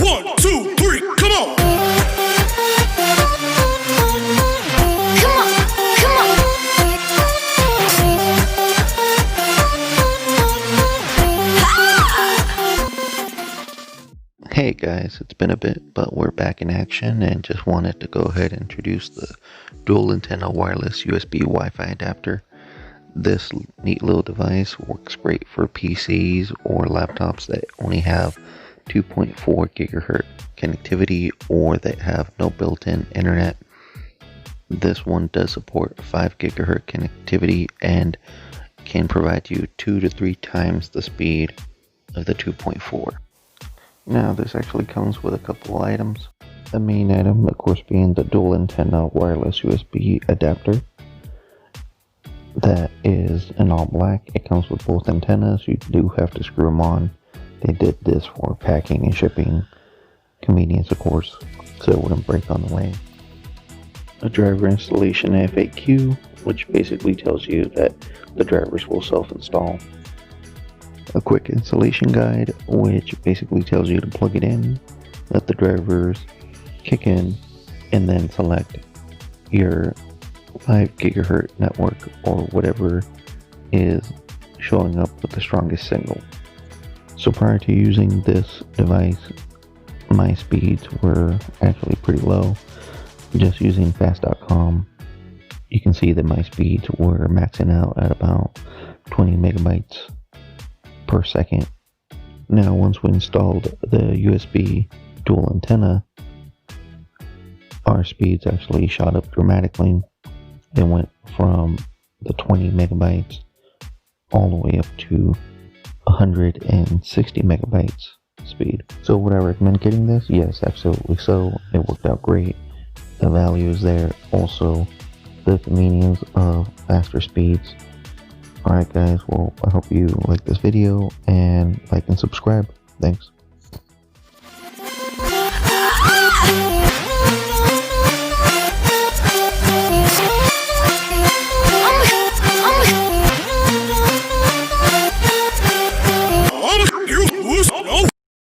1, 2, 3, come on! Hey guys, it's been a bit, but we're back in action and just wanted to go ahead and introduce the dual antenna wireless USB Wi-Fi adapter. This neat little device works great for PCs or laptops that only have 2.4 gigahertz connectivity or that have no built-in internet. This one does support 5 gigahertz connectivity and can provide you 2 to 3 times the speed of the 2.4. Now this actually comes with a couple of items. The main item, of course, being the dual antenna wireless USB adapter. That is in all black. It comes with both antennas. You do have to screw them on. They did this for packing and shipping convenience, of course, so it wouldn't break on the way. A driver installation FAQ, which basically tells you that the drivers will self-install. A quick installation guide, which basically tells you to plug it in, let the drivers kick in, and then select your 5 gigahertz network or whatever is showing up with the strongest signal. So prior to using this device, my speeds were actually pretty low. Just using fast.com, you can see that my speeds were maxing out at about 20 megabytes per second. Now once we installed the USB dual antenna, our speeds actually shot up dramatically. It went from the 20 megabytes all the way up to 160 megabytes speed. So would I recommend getting this? Yes, absolutely so. It worked out great. The value is there. Also, the convenience of faster speeds. Alright guys, well, I hope you like this video and like and subscribe. Thanks.